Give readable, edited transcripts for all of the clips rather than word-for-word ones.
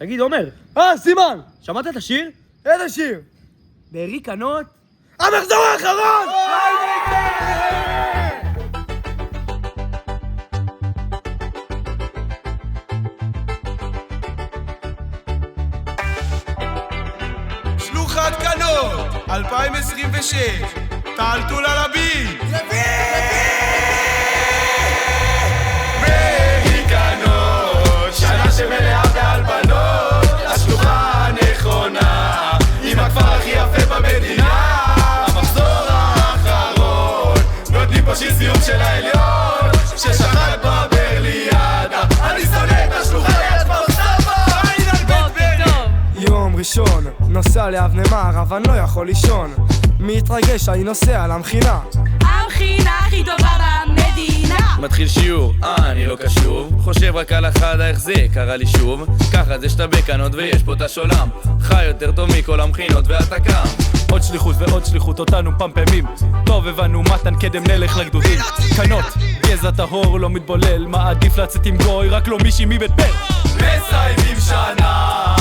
תגיד, עומר, סימן! שמעת את השיר? איזה שיר? בארי קנות? המחזור האחרון! שלוחת קנות, 2026, טלטול על הביט! בארי קנות, שנה שמלאה בהלבנות, השלוחה הנכונה, עם הכפר הכי יפה במדינה, המחזור האחרון, נותנים פה שיר סיום של העליון, ששחק בברליאדה, אני שונא את השלוחה ליד כפר סבא, עין על בית ברי! יום ראשון, נוסע לאבני מערב, אני לא יכול לישון. מתרגש, אני נוסע למכינה. המכינה הכי טובה במדינה. מתחיל שיעור, אני לא קשור, חושב רק על אחד, איך זה קרה לי שוב. ככה זה שאתה בקנות ויש פה את השולם, חי יותר טוב מכל המכינות ואתה קם. עוד שליחות ועוד שליחות, אותנו פמפמים. טוב הבנו מתן קדם, נלך לגדודים. קנות, גזע טהור, לא מתבולל, מעדיף לצאת עם גוי, רק לא מישהי מבית בר. מסיימים שנה,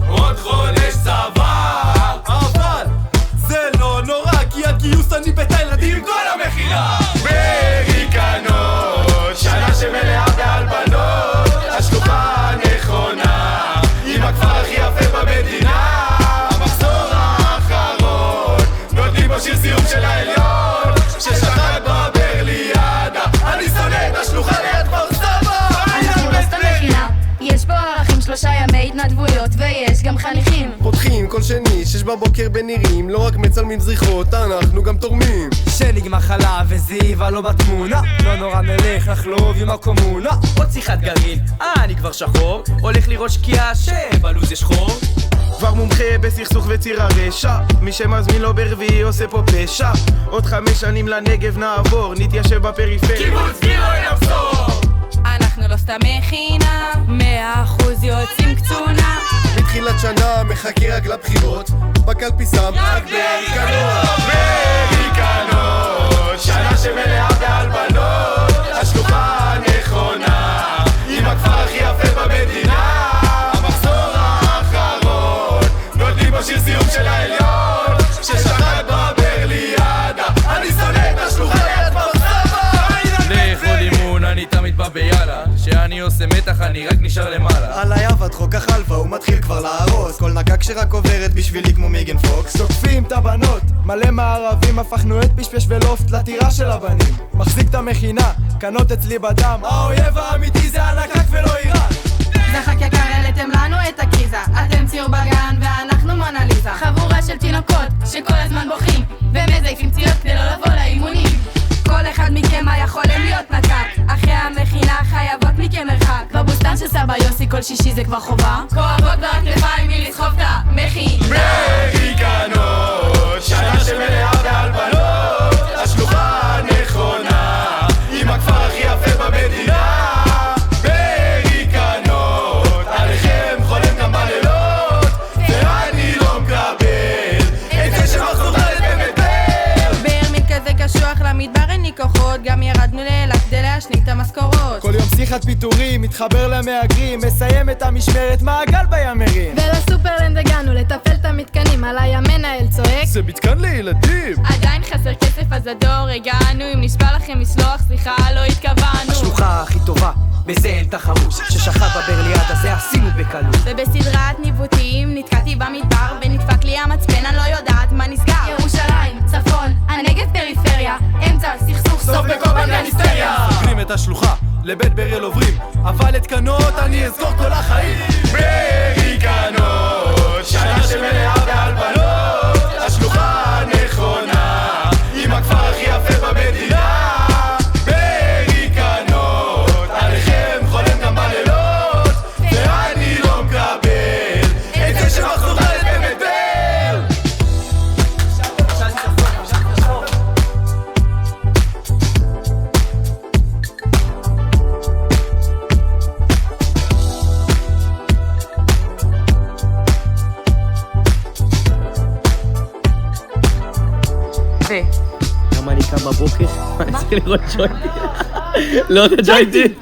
עוד חודש צבא, אבל זה לא נורא, כי הגיוס אני בית הילדים עם כל המכינה. בארי קנות, שנה שמלאה בהלבנות, השלוחה הנכונה, עם הכפר הכי יפה במדינה, המחזור האחרון, נותנים פה שיר סיום של העליון, ששחק בברליאדה, אני שונא את השלוחה ליד כפר סבא, אנחנו לא סתם מכינה, יש פה ערכים, 3 ימי התנדבויות ויש גם חניכים. פותחים כל שני, 6 בבוקר בנירים, לא רק מצלמים זריחות, אנחנו גם תורמים. שליג מחלה וזיווה לא בתמונה, לא נורא נלך לחלוב עם הקומונה. עוד שיחת גרעין, אני כבר שחור, הולך לראות שקיעה שבלוז יש חור. כבר מומחה בסכסוך וציר הרשע, מי שמזמין לו ברביעי עושה פה פשע. עוד 5 שנים לנגב נעבור, נתיישב בפריפריה, קיבוץ גילה יחזור. אנחנו לא סתם מכינה, 100% יוצאים קצונה. מתחילת שנה מחכה רק לבחירות, בקלפי שם רק בארי קנות. בארי קנות, שנה שמלאה בהלבנות, השלוחה הנכונה, עם הכפר הכי יפה במדינה, המחזור האחרון, נותנים פה שיר סיום של העליון, ששחק בברליאדה, אני שונא את השלוחה ליד כפר סבא, עין על בית לאכול אימון, אני תמיד בא ביאללה, שאני עושה מתח, אני רק נשאר למעלה. על היבד חוק החלפה, הוא מתחיל כבר להרוס, כל נקק שרק עוברת בשבילי כמו מיגן פוקס. תוקפים את הבנות, מלא מערבים, הפכנו את פשפש ולופט לטירה של הבנים. מחזיק את המכינה, קנות אצלי בדם, האויב האמיתי זה הנקק ולא איראן. זה חק יקר, העליתם לנו את הקריזה, אתם ציור בגן ואנחנו מונליזה. חבורה של תינוקות שכל הזמן בוכים ומזייפים ציוד כדי לא לבוא לאימונים. כל אחד מכם יכולים להיות נקק, אחרי המכינה חייבות מכם מרחק. בבוסטן של סבא יוסי כל שישי זה כבר חובה, כואבות בכתפיים מלסחוב את המכינה. בארי קנות, שנה שמלאה בהלבנות, השלוחה הנכונה, עם הכפר הכי יפה במדינה. בארי קנות, עליכם חולם גם בלילות, ואני לא מקבל את זה שמחזור לבית בר. בירמיל כזה קשוח למדבר אין לי כוחות, גם ירדנו לאילת כדי להשלים את המשכורות. כל יום שיחת פיטורים, מתחבר למהגרים, מסיים את המשמרת, מעגל בימרים. ולסופרלנד הגענו לטפל את המתקנים, עליי המנהל צועק זה מתקן לילדים. עדיין חסר כסף אז הדור הגענו, אם נשבע לכם מסלוח סליחה לא התכוונו. השלוחה הכי טובה, בזה אין תחרות, ששחט בברליאדה זה עשינו בקלות. ובסדרת ניווטים נתקעתי במדבר ונדפק לי המצפן, אני לא יודעת מה נסגר. ירושלים, צפון, הנגב פריפריה, אמצע סכסוך סוף בקובן והיסטריה. סוגרים את השלוחה, לבית ברל עוברים, אבל את קנות אני אזכור כל החיים. בארי קנות, שנה שמלאה בהלבנות, השלוחה הנכונה, עם הכפר הכי יפה במדינה. בארי קנות, עליכם חולם גם בלילות, ואני לא מקבל את זה שמחזור לבית בר. למה אני קם בבוקר? אני צריך לראות ג'וינטי. לא את הג'וינטי.